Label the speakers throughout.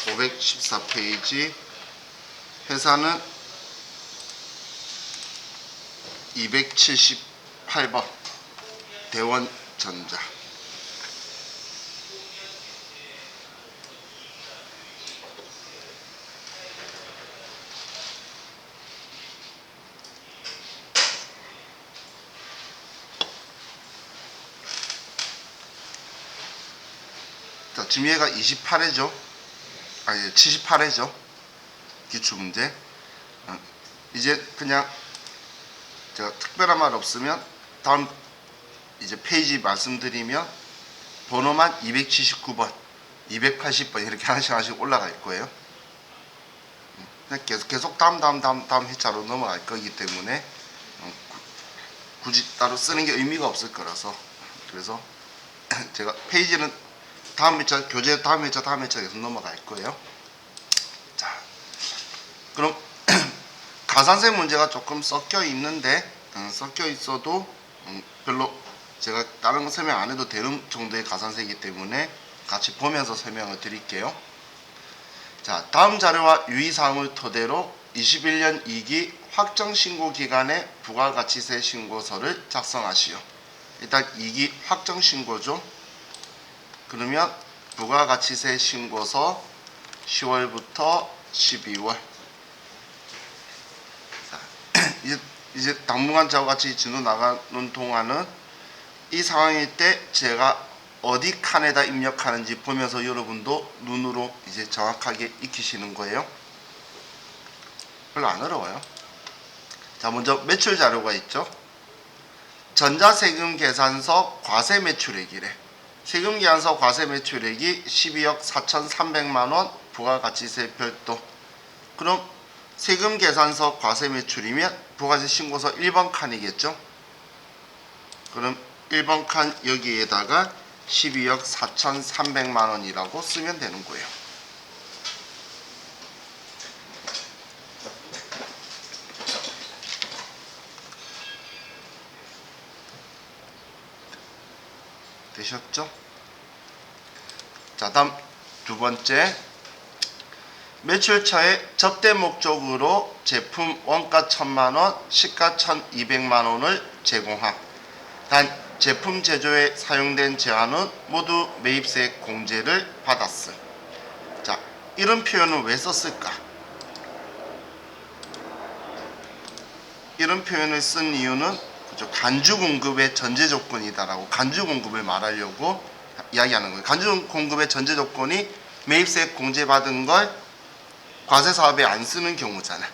Speaker 1: 514페이지 회사는 278번 대원전자. 자, 지금 얘가 28회죠. 아니 78회죠. 기출문제. 이제 그냥 제가 특별한 말 없으면 다음 이제 페이지 말씀드리면 번호만 279번, 280번 이렇게 하나씩 올라갈 거예요. 그냥 계속 다음 회차로 넘어갈 거기 때문에 굳이 따로 쓰는 게 의미가 없을 거라서, 그래서 제가 페이지는 다음 회차, 교재 다음 회차 계속 넘어갈 거예요. 자, 그럼 가산세 문제가 조금 섞여 있는데, 섞여 있어도 별로 제가 다른 거 설명 안 해도 되는 정도의 가산세이기 때문에 같이 보면서 설명을 드릴게요. 자, 다음 자료와 유의사항을 토대로 21년 2기 확정신고 기간에 부가가치세 신고서를 작성하시오. 일단 2기 확정신고죠. 그러면 부가가치세 신고서 10월부터 12월. 이제 당분간 저와 같이 진도 나가는 동안은 이 상황일 때 제가 어디 칸에다 입력하는지 보면서 여러분도 눈으로 이제 정확하게 익히시는 거예요. 별로 안 어려워요. 자, 먼저 매출 자료가 있죠. 전자세금 계산서 과세 매출액이래. 세금 계산서 과세 매출액이 12억 4,300만원 부가가치세 별도. 그럼 세금 계산서 과세 매출이면 부가세 신고서 1번 칸이겠죠. 그럼 1번 칸 여기에다가 12억 4,300만원이라고 쓰면 되는 거예요. 되셨죠? 자, 다음 두 번째, 매출처에 접대 목적으로 제품 원가 1,000만원, 시가 1,200만원을 제공함. 단 제품 제조에 사용된 제한은 모두 매입세 공제를 받았음. 자, 이런 표현을 왜 썼을까? 이런 표현을 쓴 이유는 간주 공급의 전제 조건이다라고 간주 공급을 말하려고 이야기하는 거예요. 간주 공급의 전제 조건이 매입세 공제 받은 걸 과세 사업에 안 쓰는 경우잖아.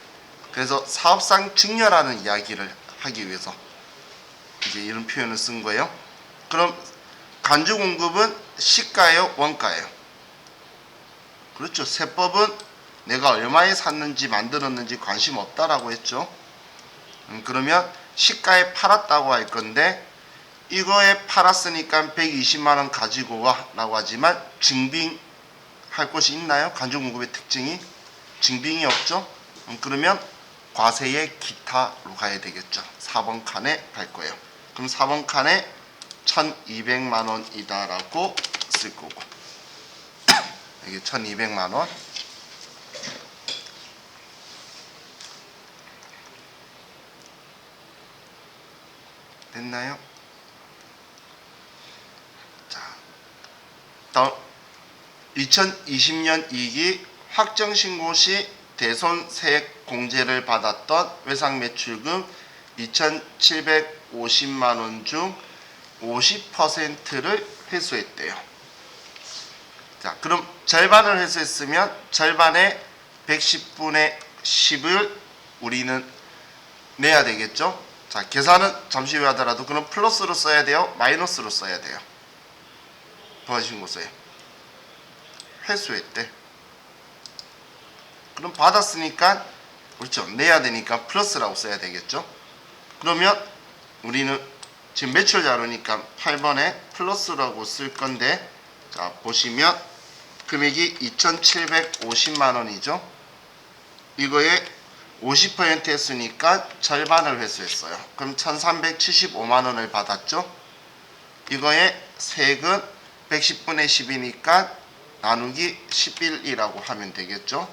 Speaker 1: 그래서 사업상 증여라는 이야기를 하기 위해서 이제 이런 표현을 쓴 거예요. 그럼 간주 공급은 시가예요, 원가예요? 그렇죠. 세법은 내가 얼마에 샀는지 만들었는지 관심 없다라고 했죠. 그러면 시가에 팔았다고 할 건데, 이거에 팔았으니까 120만원 가지고 와 라고 하지만 증빙할 곳이 있나요? 간주 공급의 특징이 증빙이 없죠. 그러면 과세의 기타로 가야 되겠죠. 4번 칸에 갈 거예요. 그럼 4번 칸에 1,200만원이다 라고 쓸 거고, 여기 1,200만원. 됐나요? 자, 다음 2020년 2기 확정신고 시 대손세액 공제를 받았던 외상매출금 2,750만원 중 50%를 회수했대요. 자, 그럼 절반을 회수했으면 절반의 110분의 10을 우리는 내야 되겠죠. 자, 계산은 잠시 후에 하더라도 그럼 플러스로 써야 돼요, 마이너스로 써야 돼요? 부가신고서에 회수했대. 그럼 받았으니까, 그렇죠, 내야 되니까 플러스라고 써야 되겠죠. 그러면 우리는 지금 매출 자료니까 8번에 플러스라고 쓸 건데, 자, 보시면 금액이 2,750만원이죠. 이거에 50% 했으니까 절반을 회수했어요. 그럼 1,375만원을 받았죠. 이거에 세액은 110분의 10이니까 나누기 11이라고 하면 되겠죠.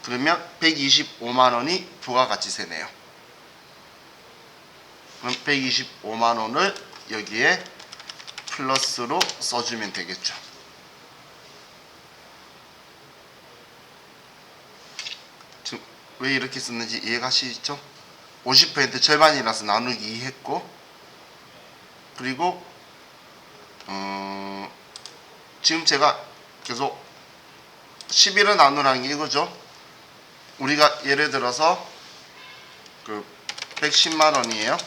Speaker 1: 그러면 125만원이 부가가치세네요. 그럼 125만원을 여기에 플러스로 써주면 되겠죠. 지금 왜 이렇게 썼는지 이해가시죠? 50% 절반이라서 나누기 2 했고, 그리고 지금 제가 계속 11을 나누라는 게 이거죠. 우리가 예를 들어서 그 110만원이에요.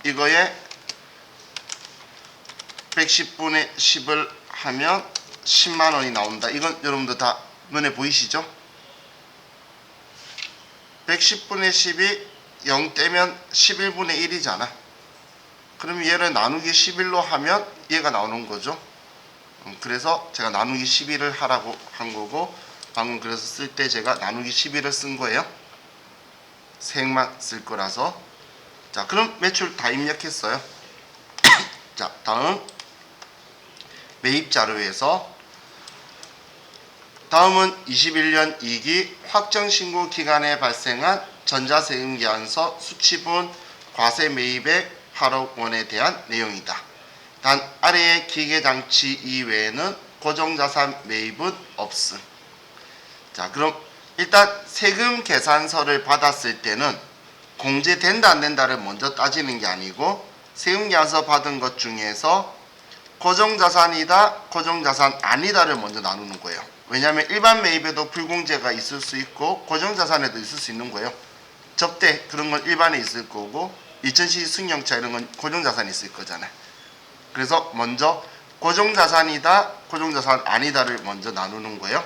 Speaker 1: 이거에 110분의 10을 하면 10만원이 나온다. 이건 여러분들 다 눈에 보이시죠? 110분의 10이 0 떼면 11분의 1이잖아. 그럼 얘를 나누기 11로 하면 얘가 나오는 거죠. 그래서 제가 나누기 11을 하라고 한 거고, 방금 그래서 쓸 때 제가 나누기 11을 쓴 거예요. 세액만 쓸 거라서. 자, 그럼 매출 다 입력했어요. 자, 다음 매입 자료에서 다음은 21년 2기 확정 신고 기간에 발생한 전자세금계약서 수취분 과세 매입액 8억 원에 대한 내용이다. 단 아래의 기계장치 이외에는 고정자산 매입은 없음. 자, 그럼 일단 세금 계산서를 받았을 때는 공제된다 안 된다를 먼저 따지는 게 아니고, 세금 계산서 받은 것 중에서 고정자산이다 고정자산 아니다를 먼저 나누는 거예요. 왜냐하면 일반 매입에도 불공제가 있을 수 있고 고정자산에도 있을 수 있는 거예요. 접대 그런 건 일반에 있을 거고, 2000cc 승용차 이런 건 고정자산이 있을 거잖아요. 그래서 먼저 고정자산이다 고정자산 아니다를 먼저 나누는 거예요.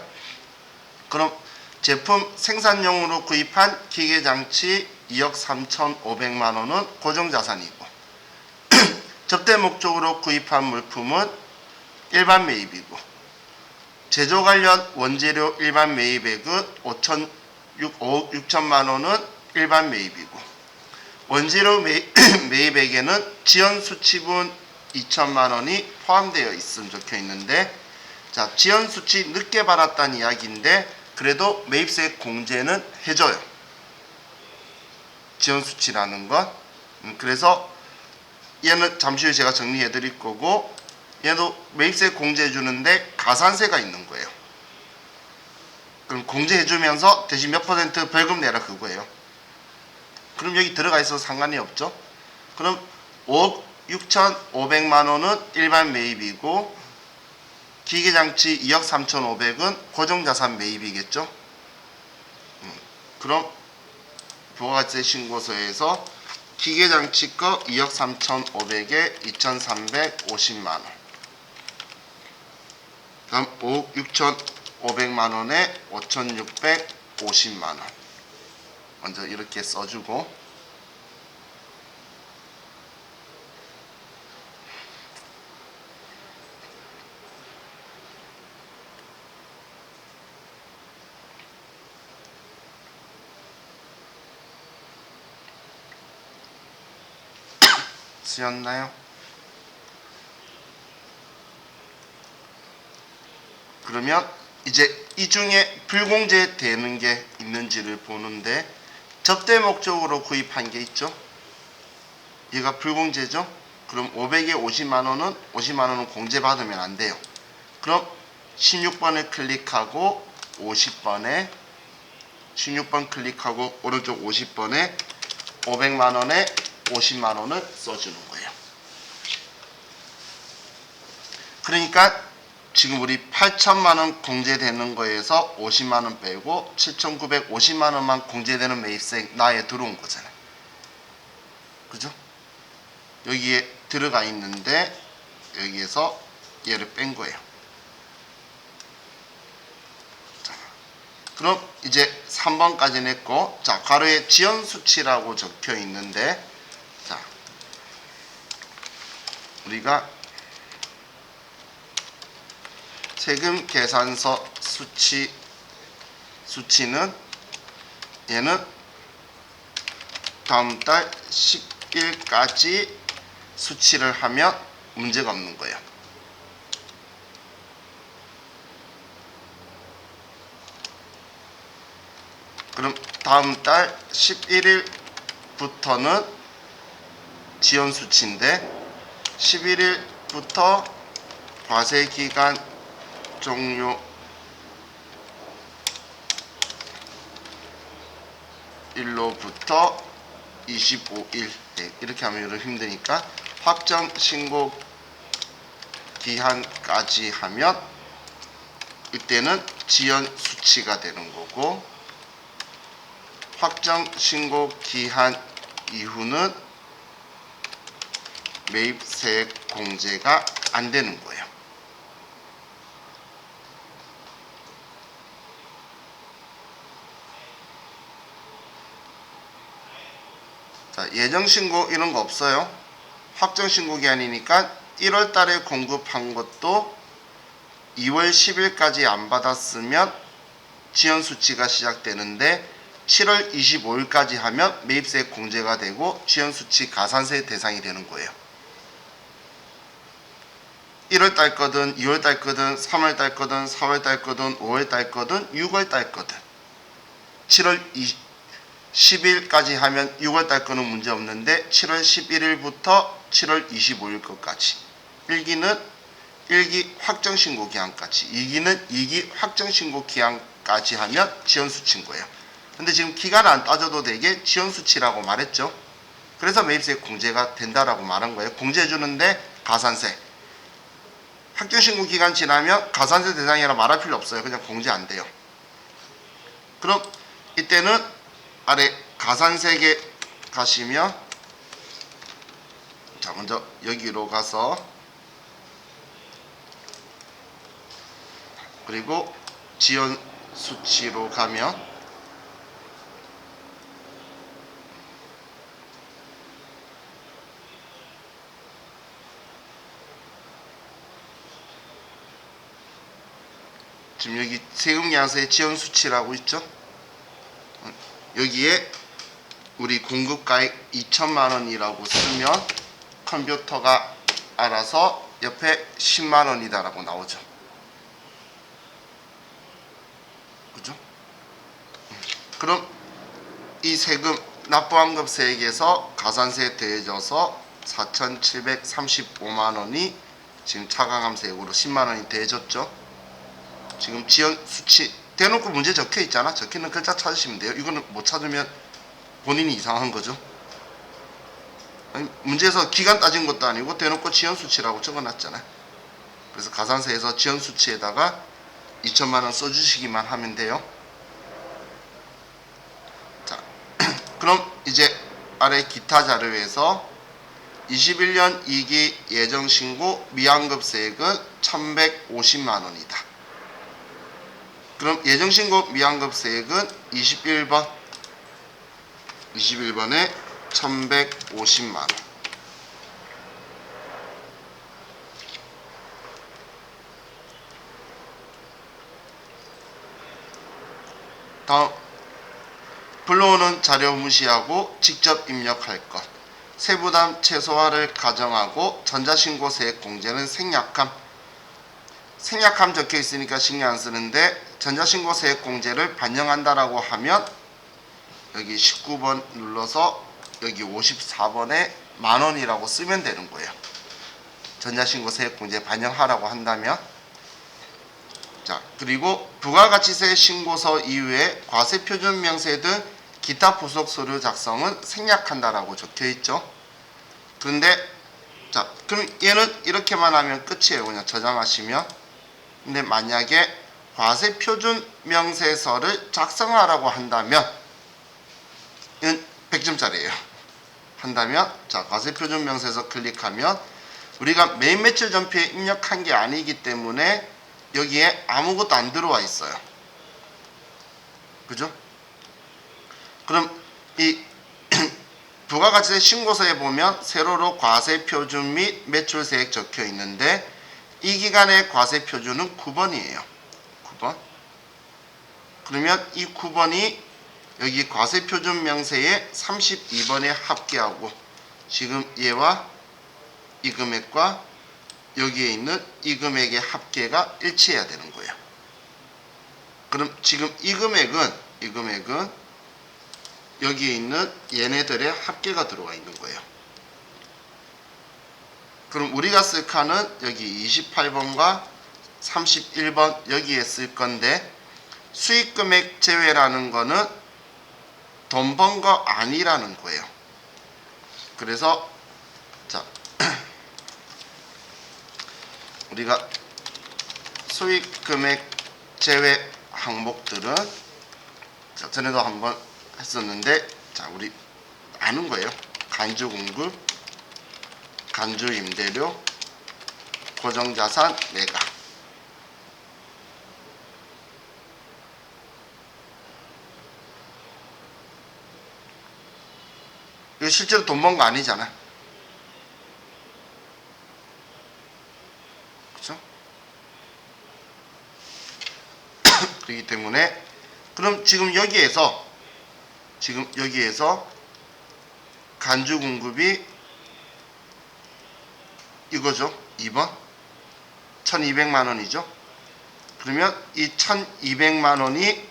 Speaker 1: 그럼 제품 생산용으로 구입한 기계장치 2억 3,500만원은 고정자산이고, 접대 목적으로 구입한 물품은 일반 매입이고, 제조 관련 원재료 일반 매입액은 5억 6천만원은 일반 매입이고, 원재료 매입액에는 지연수치분 2천만원이 포함되어 있음 적혀 있는데, 자, 지연수치 늦게 받았다는 이야기인데 그래도 매입세 공제는 해줘요. 지연수치라는 건. 그래서 얘는 잠시 후에 제가 정리해 드릴 거고, 얘도 매입세 공제해 주는데 가산세가 있는 거예요. 그럼 공제해 주면서 대신 몇 퍼센트 벌금 내라 그거예요. 그럼 여기 들어가 있어도 상관이 없죠. 그럼 5억 6,500만원은 일반 매입이고, 기계장치 2억 3,500은 고정자산 매입이겠죠. 그럼 부가가치세 신고서에서 기계장치 거 2억 3,500에 2,350만원, 다음 5억 6,500만원에 5,650만원 먼저 이렇게 써주고, 쓰였나요? 그러면 이제 이 중에 불공제 되는 게 있는지를 보는데, 접대 목적으로 구입한 게 있죠. 얘가 불공제죠. 그럼 500에 50만원은 50만원은 공제 받으면 안 돼요. 그럼 16번을 클릭하고 50번에 16번 클릭하고 오른쪽 50번에 500만원에 50만원을 써주는 거예요. 그러니까 지금 우리 8천만원 공제되는 거에서 50만원 빼고 7,950만원만 공제되는 매입세 나에 들어온 거잖아요. 그죠? 여기에 들어가 있는데 여기에서 얘를 뺀 거예요. 자, 그럼 이제 3번까지는 했고, 자, 괄호에 지연수치라고 적혀 있는데, 자, 우리가 세금 계산서 수치는 얘는 다음 달 10일까지 수치를 하면 문제가 없는 거예요. 그럼 다음 달 11일부터는 지연 수치인데 11일부터 과세 기간 종료 일로부터 25일 이렇게 하면 이렇게 힘드니까 확정 신고 기한까지 하면 이때는 지연 수치가 되는 거고, 확정 신고 기한 이후는 매입세액 공제가 안 되는 거예요. 자, 예정신고 이런 거 없어요. 확정신고 기한이니까 1월 달에 공급한 것도 2월 10일까지 안 받았으면 지연 수치가 시작되는데 7월 25일까지 하면 매입세액 공제가 되고 지연 수치 가산세 대상이 되는 거예요. 1월 달 거든 2월 달 거든 3월 달 거든 4월 달 거든 5월 달 거든 6월 달 거든 7월 10일까지 하면 6월 달 거는 문제 없는데 7월 11일부터 7월 25일 것까지 1기는 1기 확정신고 기한까지 2기는 2기 확정신고 기한까지 하면 지연수치인 거예요. 근데 지금 기간 안 따져도 되게 지연수치라고 말했죠. 그래서 매입세액 공제가 된다라고 말한 거예요. 공제 주는데 가산세. 확정신고 기간 지나면 가산세 대상이라 말할 필요 없어요. 그냥 공제 안 돼요. 그럼 이때는 아래 가산세계 가시면, 자 먼저 여기로 가서, 그리고 지연 수치로 가면 지금 여기 세금계산서에 지연 수치라고 있죠. 여기에 우리 공급가액 2천만원이라고 쓰면 컴퓨터가 알아서 옆에 10만원이다라고 나오죠. 그죠? 그럼 이 세금 납부환급세액에서 가산세 더해져서 4,735만원이 지금 차가감세액으로 10만원이 더해졌죠. 지금 지연 수치 대놓고 문제 적혀 있잖아. 적혀있는 글자 찾으시면 돼요. 이거는 못 찾으면 본인이 이상한 거죠. 아니, 문제에서 기간 따진 것도 아니고 대놓고 지연 수치라고 적어놨잖아요. 그래서 가산세에서 지연 수치에다가 2천만원 써주시기만 하면 돼요. 자, 그럼 이제 아래 기타 자료에서 21년 2기 예정신고 미환급세액은 1,150만원이다. 그럼 예정신고 미환급세액은 21번에 1,150만원. 다음 불러오는 자료 무시하고 직접 입력할 것. 세부담 최소화를 가정하고 전자신고세액 공제는 생략함. 생략함 적혀 있으니까 신경 안 쓰는데, 전자신고세액 공제를 반영한다라고 하면 여기 19번 눌러서 여기 54번에 만원이라고 쓰면 되는 거예요. 전자신고세액 공제 반영하라고 한다면. 자, 그리고 부가가치세 신고서 이후에 과세표준명세 등 기타 부속 서류 작성은 생략한다라고 적혀 있죠. 그런데 자, 그럼 얘는 이렇게만 하면 끝이에요. 그냥 저장하시면. 근데 만약에 과세표준명세서를 작성하라고 한다면 이건 100점짜리예요. 한다면, 자, 과세표준명세서 클릭하면 우리가 매입 매출 전표에 입력한 게 아니기 때문에 여기에 아무것도 안 들어와 있어요. 그죠? 그럼 이 부가가치세 신고서에 보면 세로로 과세표준 및 매출세액 적혀 있는데 이 기간의 과세표준은 9번이에요. 9번. 그러면 이 9번이 여기 과세표준 명세의 32번에 합계하고 지금 얘와 이 금액과 여기에 있는 이 금액의 합계가 일치해야 되는 거예요. 그럼 지금 이 금액은 여기에 있는 얘네들의 합계가 들어가 있는 거예요. 그럼 우리가 쓸 칸은 여기 28번과 31번 여기에 쓸 건데, 수익금액 제외라는 거는 돈 번 거 아니라는 거예요. 그래서 자 우리가 수익금액 제외 항목들은 자, 전에도 한번 했었는데, 자 우리 아는 거예요. 간주공급, 간주임대료, 고정자산 매각. 이거 실제로 돈 번 거 아니잖아. 그렇죠? 그렇기 때문에 그럼 지금 여기에서 간주 공급이 이거죠. 2번 1200만 원이죠. 그러면 이 1200만 원이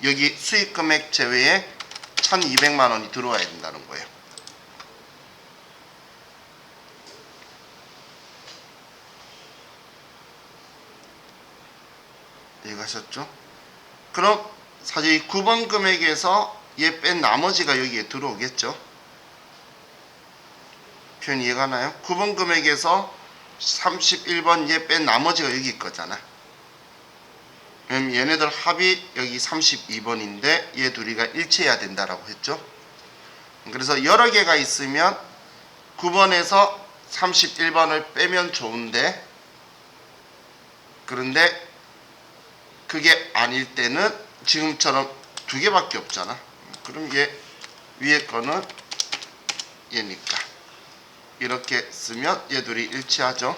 Speaker 1: 여기 수익금액 제외에 1200만 원이 들어와야 된다는 거예요. 이해가셨죠? 그럼 사실 이 9번 금액에서 얘 뺀 나머지가 여기에 들어오겠죠? 표현 이해가나요? 9번 금액에서 31번 얘 뺀 나머지가 여기 있거잖아. 그럼 얘네들 합이 여기 32번인데 얘 둘이가 일치해야 된다라고 했죠? 그래서 여러 개가 있으면 9번에서 31번을 빼면 좋은데, 그런데 그게 아닐 때는 지금처럼 두 개밖에 없잖아. 그럼 얘 위에 거는 얘니까 이렇게 쓰면 얘 둘이 일치하죠.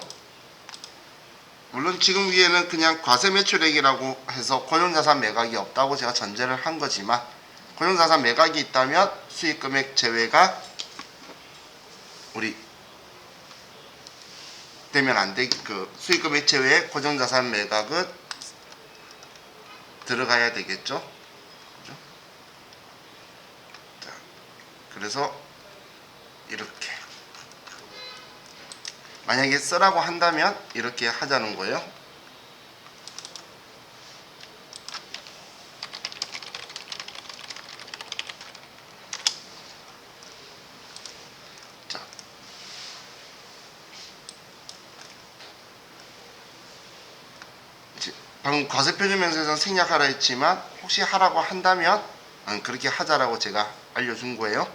Speaker 1: 물론 지금 위에는 그냥 과세매출액이라고 해서 고정자산 매각이 없다고 제가 전제를 한 거지만, 고정자산 매각이 있다면 수익금액 제외가 우리 되면 안 돼. 그 수익금액 제외에 고정자산 매각은 들어가야 되겠죠. 그죠? 자, 그래서 이렇게 만약에 쓰라고 한다면 이렇게 하자는 거예요. 자, 이제 방금 과세표준명세에서는 생략하라 했지만 혹시 하라고 한다면 그렇게 하자라고 제가 알려준 거예요.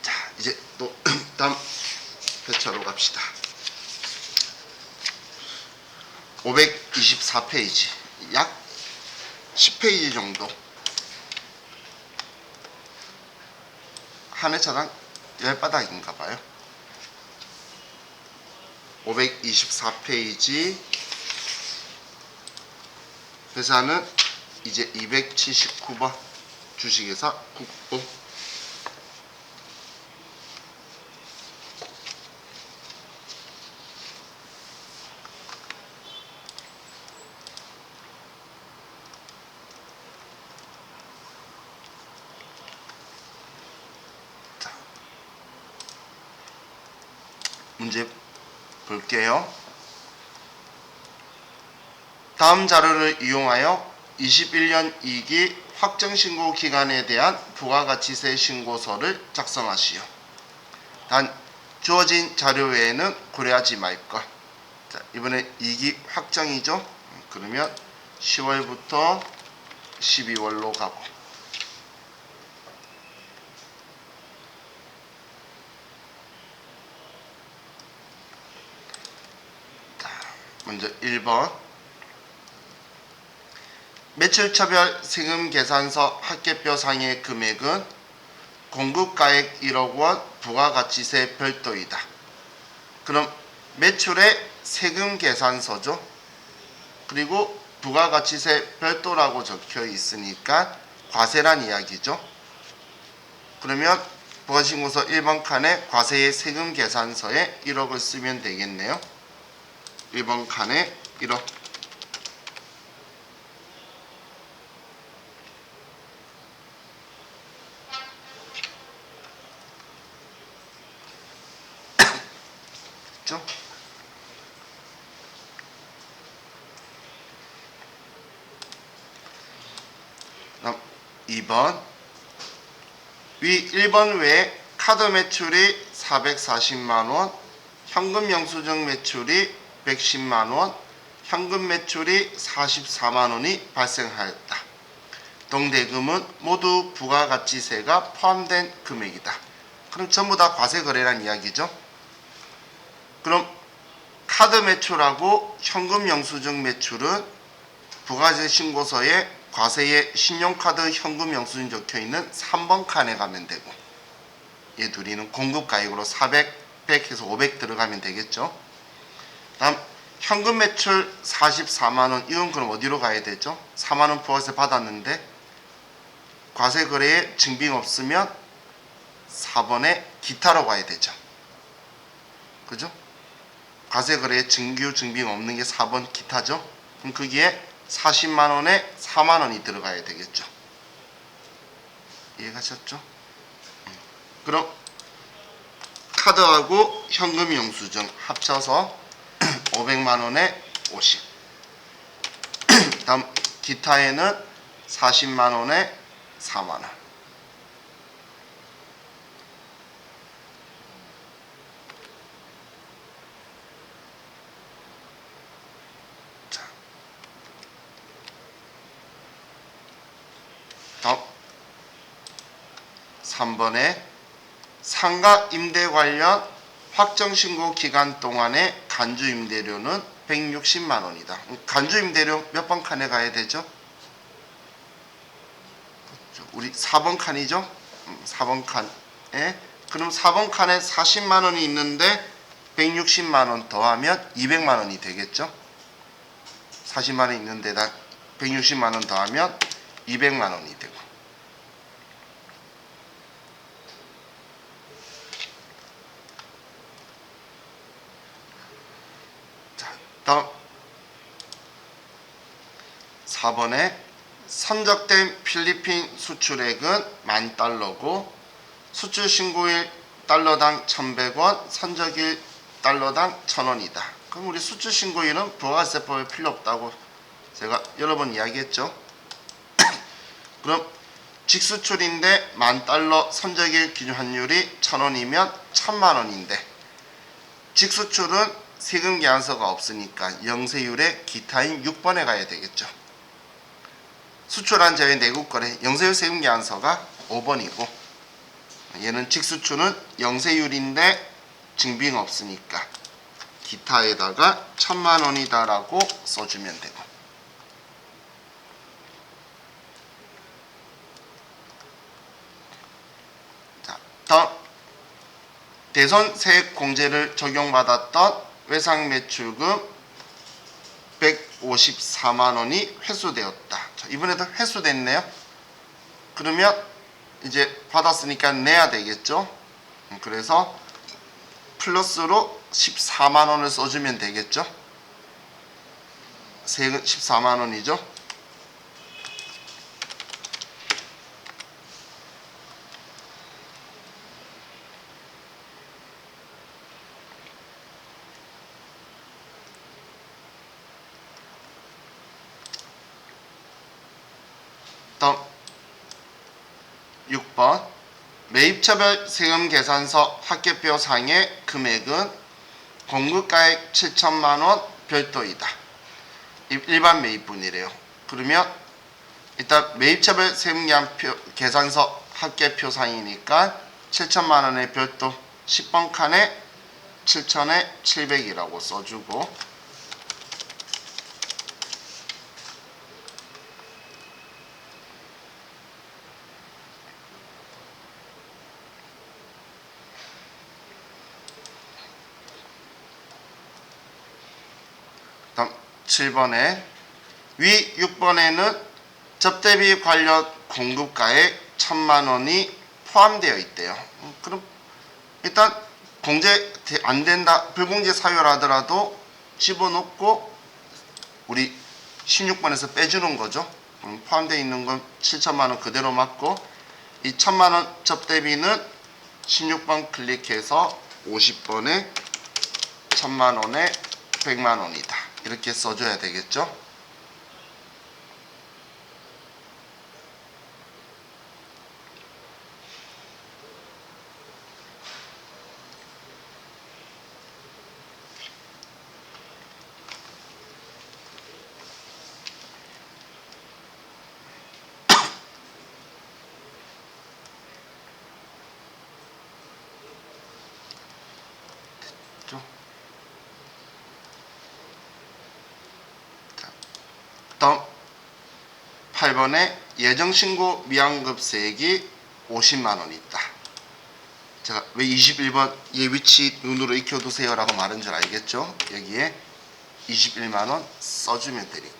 Speaker 1: 자, 이제 또 다음 회차로 갑시다. 524페이지, 약 10페이지 정도. 한 회차당 10바닥인가 봐요. 524페이지 회사는 이제 279번 주식회사 국보. 자, 문제 볼게요. 다음 자료를 이용하여 21년 2기 확정신고 기간에 대한 부가가치세 신고서를 작성하시오. 단 주어진 자료 외에는 고려하지 말 것. 자, 이번에 2기 확정이죠. 그러면 10월부터 12월로 가고, 자, 먼저 1번 매출처별 세금계산서 합계표 상의 금액은 공급가액 1억 원 부가가치세 별도이다. 그럼 매출의 세금계산서죠. 그리고 부가가치세 별도라고 적혀 있으니까 과세란 이야기죠. 그러면 부가신고서 1번 칸에 과세의 세금계산서에 1억을 쓰면 되겠네요. 1번 칸에 1억. 되겠죠. 다음 2번 위 1번 외에 카드 매출이 440만원, 현금 영수증 매출이 110만원, 현금 매출이 44만원이 발생하였다. 동대금은 모두 부가가치세가 포함된 금액이다. 그럼 전부 다 과세 거래란 이야기죠. 그럼 카드 매출하고 현금 영수증 매출은 부가세 신고서에 과세에 신용카드 현금 영수증 적혀있는 3번 칸에 가면 되고, 얘 둘이는 공급가액으로 400, 100 해서 500 들어가면 되겠죠. 다음 현금 매출 44만원, 이건 그럼 어디로 가야 되죠? 4만원 부가세 받았는데 과세 거래에 증빙 없으면 4번에 기타로 가야 되죠. 그죠? 과세 거래에 증규 증빙 없는 게 4번 기타죠. 그럼 거기에 40만원에 4만원이 들어가야 되겠죠. 이해가셨죠? 그럼 카드하고 현금 영수증 합쳐서 500만원에 50. 다음 기타에는 40만원에 4만원. 자, 다음 3번에 상가 임대 관련 확정신고 기간 동안의 간주임대료는 160만원이다. 간주임대료 몇 번 칸에 가야 되죠? 우리 4번 칸이죠? 4번 칸에, 그럼 4번 칸에 40만원이 있는데 160만원 더하면 200만원이 되겠죠? 40만원 있는 데다 160만원 더하면 200만원이 되고, 다음 4번에 선적된 필리핀 수출액은 $10,000고 수출 신고일 달러당 1,100원, 선적일 달러당 1,000원이다. 그럼 우리 수출 신고일은 부가세법에 필요 없다고 제가 여러 번 이야기했죠. 그럼 직수출인데 $10,000 선적일 기준 환율이 1,000원이면 1,000만원인데, 직수출은 세금 계산서가 없으니까 영세율의 기타인 6번에 가야 되겠죠. 수출한 제외 내국 거래 영세율 세금 계산서가 5번이고, 얘는 직수출은 영세율인데 증빙 없으니까 기타에다가 1,000만원이다 라고 써주면 되고, 자, 다음 대선 세액 공제를 적용받았던 외상 매출금 154만원이 회수되었다. 자, 이번에도 회수됐네요. 그러면 이제 받았으니까 내야 되겠죠. 그래서 플러스로 14만원을 써주면 되겠죠. 세금 14만원이죠. 다음 6번 매입처별 세금 계산서 합계표 상의 금액은 공급가액 7천만원 별도이다. 일반 매입분이래요. 그러면 일단 매입처별 세금 계산서 합계표 상이니까 7천만원의 별도 10번 칸에 7천에 700이라고 써주고, 다음 7번에 위 6번에는 접대비 관련 공급가액 1,000만원이 포함되어 있대요. 그럼 일단 공제 안 된다, 불공제 사유라더라도 집어넣고 우리 16번에서 빼주는 거죠. 포함되어 있는 건 7천만원 그대로 맞고, 이 1,000만원 접대비는 16번 클릭해서 50번에 1000만 원에 100만 원이다. 이렇게 써줘야 되겠죠. 다음 8번에 예정신고 미환급세액이 50만원이 있다. 제가 왜 21번 얘 위치 눈으로 익혀두세요 라고 말한 줄 알겠죠? 여기에 21만원 써주면 되니까.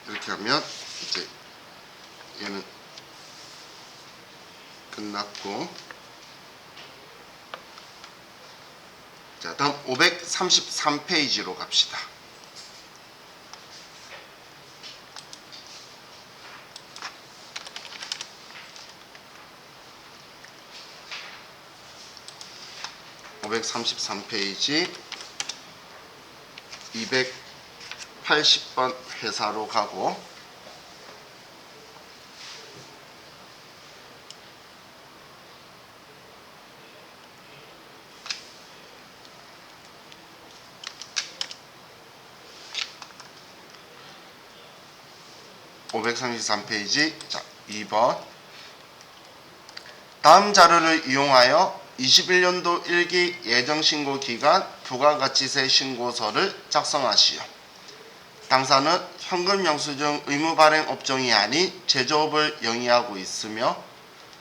Speaker 1: 이렇게 하면 이제 얘는 끝났고, 자 다음 533페이지로 갑시다. (533페이지) 280번 회사로 가고, (533페이지) 자 2번 다음 자료를 이용하여 21년도 1기 예정신고기간 부가가치세 신고서를 작성하시오. 당사는 현금영수증 의무발행 업종이 아닌 제조업을 영위하고 있으며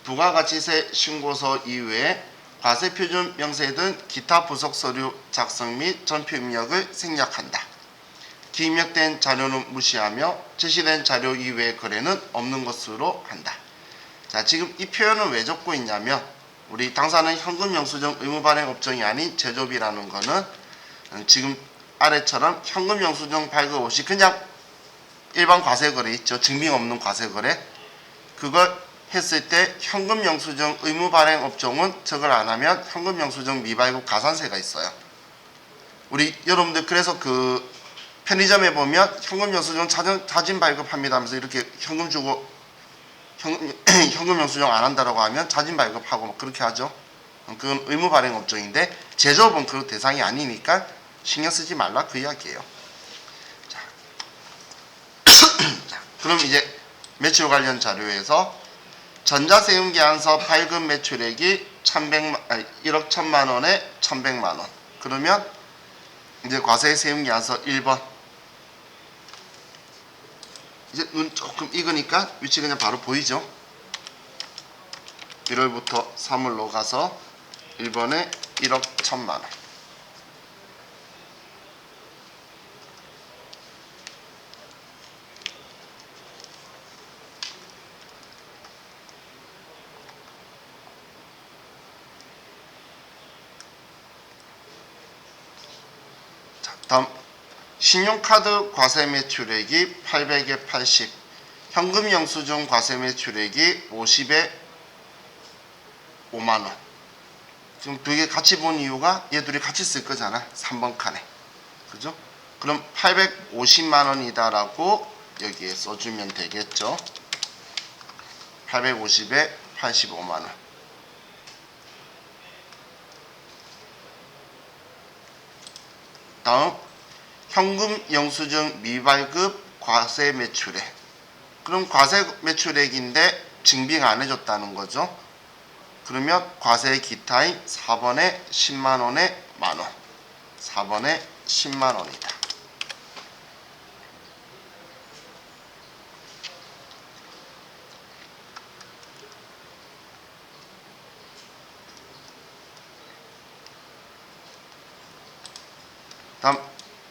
Speaker 1: 부가가치세 신고서 이외에 과세표준 명세 등 기타 부속서류 작성 및 전표 입력을 생략한다. 기입력된 자료는 무시하며 제시된 자료 이외의 거래는 없는 것으로 한다. 자, 지금 이 표현은 왜 적고 있냐면, 우리 당사는 현금영수증 의무발행 업종이 아닌 제조업이라는 거는 지금 아래처럼 현금영수증 발급 없이 그냥 일반 과세거래 있죠. 증빙 없는 과세거래. 그걸 했을 때 현금영수증 의무발행 업종은 저걸 안 하면 현금영수증 미발급 가산세가 있어요. 우리 여러분들 그래서 그 편의점에 보면 현금영수증 자진 발급합니다 하면서 이렇게 현금 주고 현금영수증 안 한다라고 하면 자진 발급하고 막 그렇게 하죠. 그건 의무 발행 업종인데 제조업은 그 대상이 아니니까 신경 쓰지 말라 그 이야기예요. 자, 자, 그럼 이제 매출 관련 자료에서 전자세금계약서 발급 매출액이 1억 1천만 원에 1,100만 원. 그러면 이제 과세세금계약서 1번. 이제 눈 조금 익으니까 위치 그냥 바로 보이죠? 1월부터 3월로 가서 1번에 1억 1천만 원. 자, 다음 신용카드 과세 매출액이 800에 80, 현금영수증 과세 매출액이 50에 5만원. 지금 두 개 같이 본 이유가 얘 둘이 같이 쓸 거잖아. 3번 칸에. 그죠? 그럼 850만원이다 라고 여기에 써주면 되겠죠. 850에 85만원. 다음 현금 영수증 미발급 과세 매출액. 그럼 과세 매출액인데 증빙 안 해줬다는 거죠. 그러면 과세 기타인 4번에 10만원에 만원. 4번에 10만원이다. 다음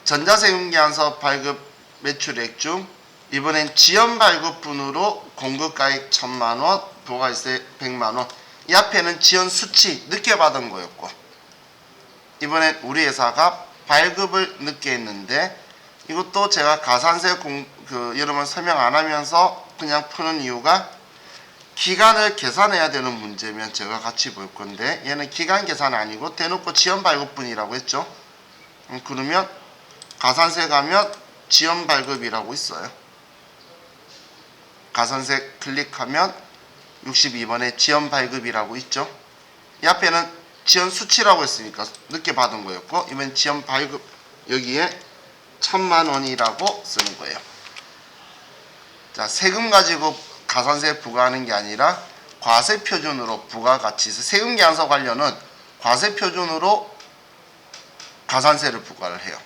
Speaker 1: 전자세금계약서 발급 매출액 중 이번엔 지연 발급분으로 공급가액 1,000만원, 부가세 100만원. 이 앞에는 지연 수치 늦게 받은 거였고, 이번엔 우리 회사가 발급을 늦게 했는데, 이것도 제가 가산세 여러분 설명 안 하면서 그냥 푸는 이유가, 기간을 계산해야 되는 문제면 제가 같이 볼 건데, 얘는 기간 계산 아니고 대놓고 지연 발급분이라고 했죠. 그러면 가산세 가면 지연 발급이라고 있어요. 가산세 클릭하면 62번에 지연 발급이라고 있죠. 이 앞에는 지연 수치라고 했으니까 늦게 받은 거였고, 이번 지연 발급 여기에 1000만 원이라고 쓰는 거예요. 자, 세금 가지고 가산세 부과하는 게 아니라 과세 표준으로 부가가치세, 세금 계산서 관련은 과세 표준으로 가산세를 부과를 해요.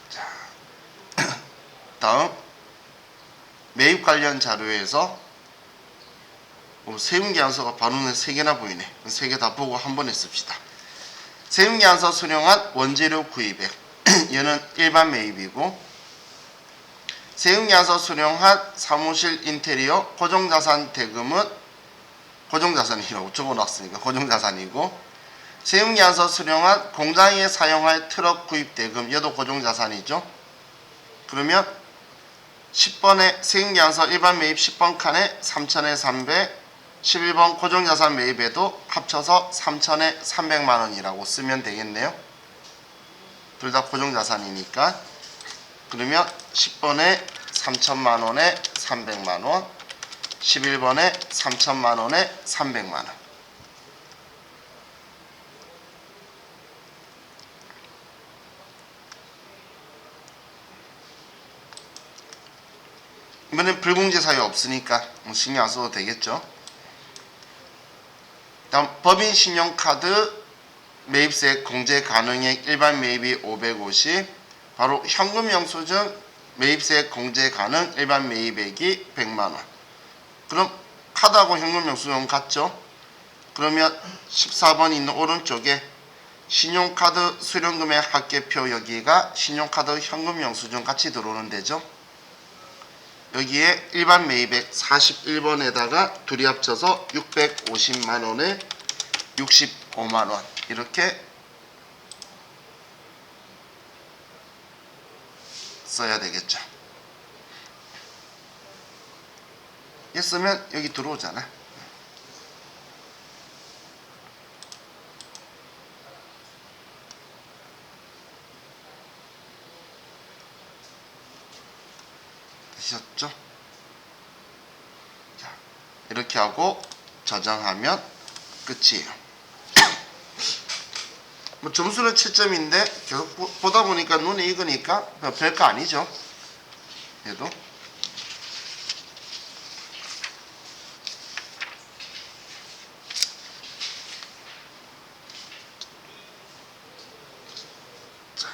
Speaker 1: 자, 다음 매입 관련 자료에서 세금계산서가 바로 눈에 3개나 보이네. 3개 다 보고 한 번에 씁시다. 세금계산서 수령한 원재료 구입액 얘는 일반 매입이고, 세금계산서 수령한 사무실 인테리어 고정자산 대금은 고정자산이라고 적어놨으니까 고정자산이고, 세금계산서 수령한 공장에 사용할 트럭 구입 대금 얘도 고정자산이죠. 그러면 10번에 세금계산서 일반 매입 10번 칸에 3천에 300, 11번 고정자산 매입에도 합쳐서 3천에 300만원이라고 쓰면 되겠네요. 둘 다 고정자산이니까. 그러면 10번에 3천만원에 300만원, 11번에 3천만원에 300만원. 이번엔 불공제 사유 없으니까 신경 안 써도 되겠죠. 다음 법인 신용카드 매입세 공제 가능액 일반 매입이 550, 바로 현금 영수증 매입세 공제 가능 일반 매입액이 100만원. 그럼 카드하고 현금 영수증 같죠? 그러면 14번 있는 오른쪽에 신용카드 수령금액 합계표, 여기가 신용카드 현금 영수증 같이 들어오는 데죠. 여기에 일반 매입액 41번에다가 둘이 합쳐서 650만원에 65만원 이렇게 써야 되겠죠. 이렇게 쓰면 여기 들어오잖아. 되셨죠? 자, 이렇게 하고 저장하면 끝이에요. 뭐 점수는 7점인데 계속 보다 보니까 눈에 익으니까 별거 아니죠. 얘도. 자,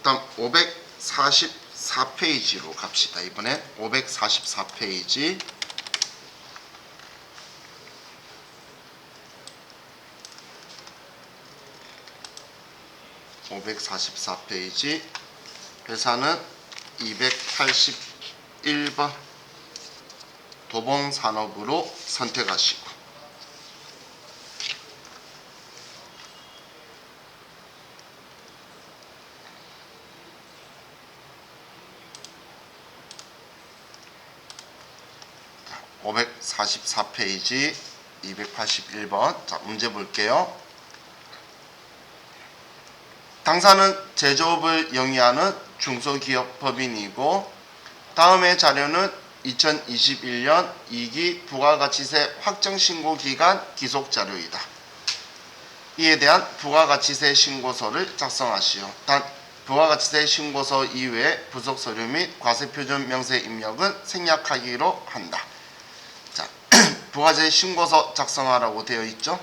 Speaker 1: 다음 544페이지로 갑시다. 이번엔 544페이지. (544페이지) 회사는 281번 도봉산업으로 선택하시고, (544페이지) 281번. 자, 문제 볼게요. 당사는 제조업을 영위하는 중소기업 법인이고, 다음의 자료는 2021년 2기 부가가치세 확정신고기간 기속자료이다. 이에 대한 부가가치세 신고서를 작성하시오. 단 부가가치세 신고서 이외에 부속서류 및 과세표준 명세 입력은 생략하기로 한다. 자, 부가가치세 신고서 작성하라고 되어 있죠.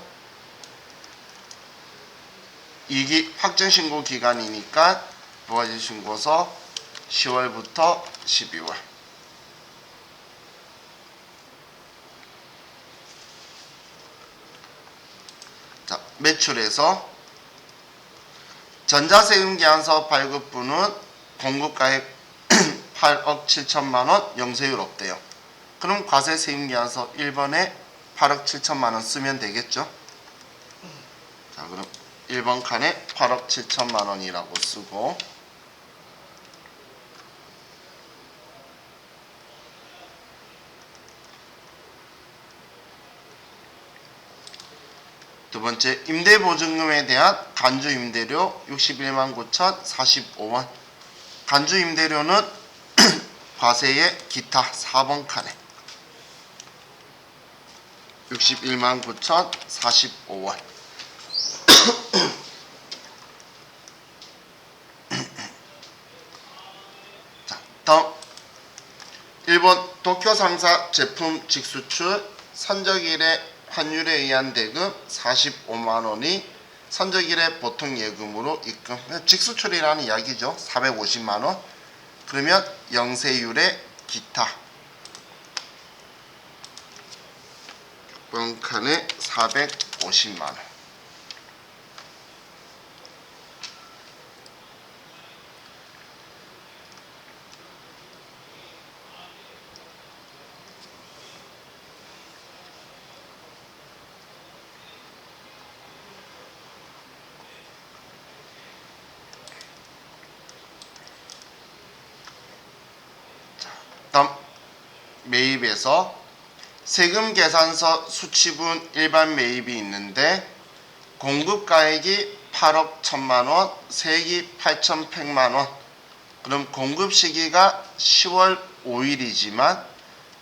Speaker 1: 2기 확정신고 기간이니까 부가가치세 신고서 10월부터 12월. 매출에서 전자세금계산서 발급분은 공급가액 8억 7천만원 영세율 없대요. 그럼 과세세금계산서 1번에 8억 7천만원 쓰면 되겠죠. 자, 그럼 1번 칸에 8억 7천만원이라고 쓰고, 두 번째, 임대보증금에 대한 간주임대료 61만 9천 45원. 간주임대료는 과세의 기타 4번 칸에 61만 9천 45원. 자, 다음 1번 도쿄 3사 제품 직수출 선적일의 환율에 의한 대금 45만원이 선적일의 보통 예금으로 입금. 직수출이라는 이야기죠. 450만원. 그러면 영세율의 기타 6번 칸에 450만원. 다음 매입에서 세금계산서 수취분 일반 매입이 있는데 공급가액이 8억 1천만원, 세액이 8,100만원. 그럼 공급시기가 10월 5일이지만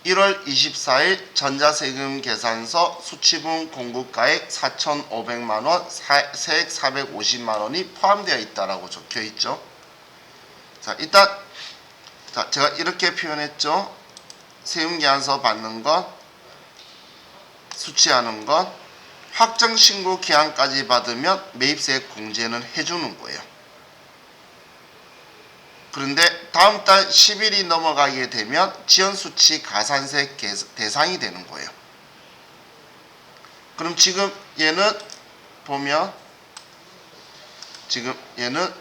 Speaker 1: 1월 24일 전자세금계산서 수취분 공급가액 4,500만원, 세액 450만원이 포함되어 있다라고 적혀있죠. 자, 일단 제가 이렇게 표현했죠. 세금계산서 받는 것, 수취하는 것, 확정신고 기한까지 받으면 매입세액 공제는 해주는 거예요. 그런데 다음 달 10일이 넘어가게 되면 지연수취 가산세 대상이 되는 거예요. 그럼 지금 얘는 보면 지금 얘는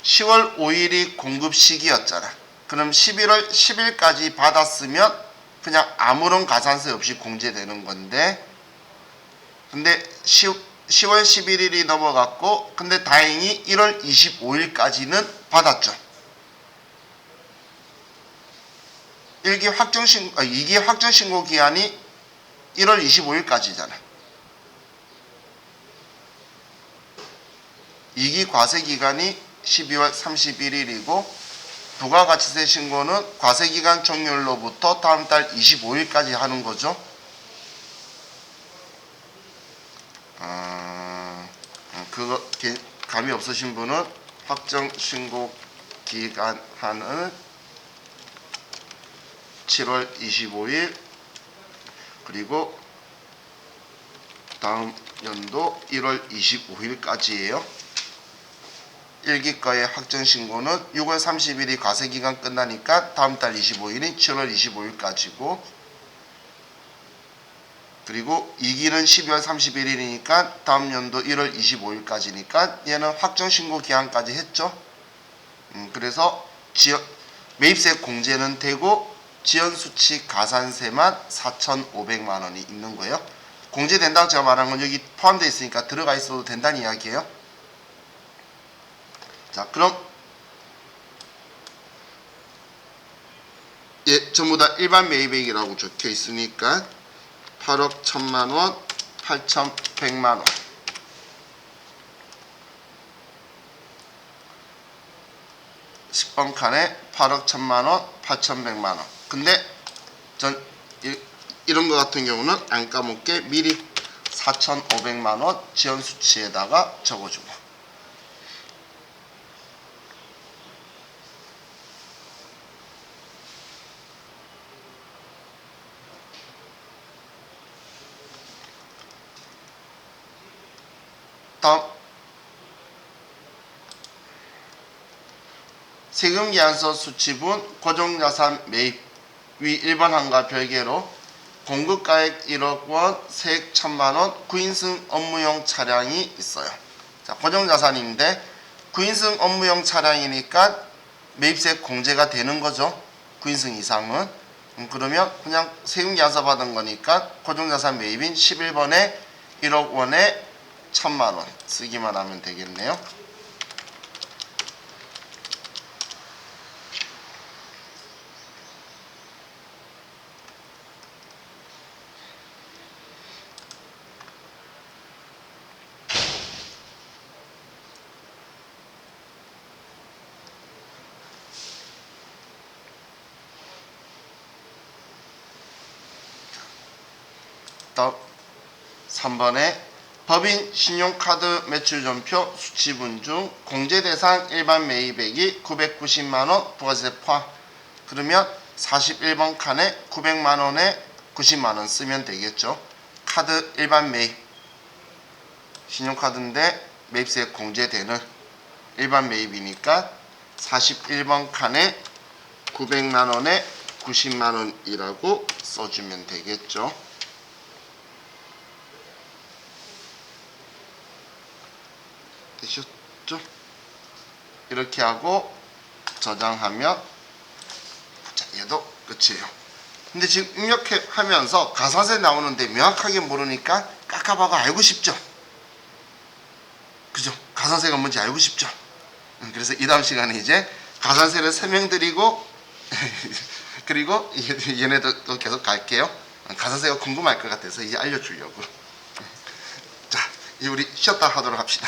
Speaker 1: 10월 5일이 공급 시기였잖아. 그럼 11월 10일까지 받았으면 그냥 아무런 가산세 없이 공제되는 건데, 근데 10월 11일이 넘어갔고, 근데 다행히 1월 25일까지는 받았죠. 2기 확정신고 기한이 1월 25일까지잖아. 2기 과세기간이 12월 31일이고 부가가치세 신고는 과세기간 종료로부터 다음 달 25일까지 하는 거죠. 그거 감이 없으신 분은 확정신고 기간은 7월 25일 그리고 다음 연도 1월 25일까지예요. 1기가의 확정신고는 6월 30일이 과세기간 끝나니까 다음 달 25일인 7월 25일까지고, 그리고 2기는 12월 31일이니까 다음 연도 1월 25일까지니까 얘는 확정신고 기한까지 했죠. 그래서 매입세 공제는 되고 지연수취 가산세만 4,500만원이 있는 거예요. 공제된다고 제가 말한 건 여기 포함되어 있으니까 들어가 있어도 된다는 이야기예요. 자, 그럼 전부 다 일반 매입액이라고 적혀 있으니까 8억 1천만원, 8,100만원. 10번 칸에 8억 1천만원, 8,100만원. 근데 전 이런 거 같은 경우는 안 까먹게 미리 4,500만원 지연수치에다가 적어주고, 다음 세금계산서 수취분 고정자산 매입 위 1번 항과 별개로 공급가액 1억 원, 세액 1,000만 원, 9인승 업무용 차량이 있어요. 자, 고정자산인데 9인승 업무용 차량이니까 매입세 공제가 되는 거죠. 9인승 이상은. 그러면 그냥 세금계산서 받은 거니까 고정자산 매입인 11번에 1억 원에 1,000만 원 쓰기만 하면 되겠네요. 또 3번에 법인 신용카드 매출전표 수치분 중 공제대상 일반 매입액이 990만원 부가세 포함. 그러면 41번 칸에 900만원에 90만원 쓰면 되겠죠. 카드 일반 매입, 신용카드인데 매입세 공제되는 일반 매입이니까 41번 칸에 900만원에 90만원이라고 써주면 되겠죠. 되셨죠? 이렇게 하고 저장하면, 자, 얘도 끝이에요. 근데 지금 입력하면서 가산세 나오는데 명확하게 모르니까 깎아봐가 알고 싶죠? 그죠? 가산세가 뭔지 알고 싶죠? 그래서 이 다음 시간에 이제 가산세를 설명드리고 그리고 얘네도 계속 갈게요. 가산세가 궁금할 것 같아서 이제 알려주려고. 자, 이제 우리 쉬었다 하도록 합시다.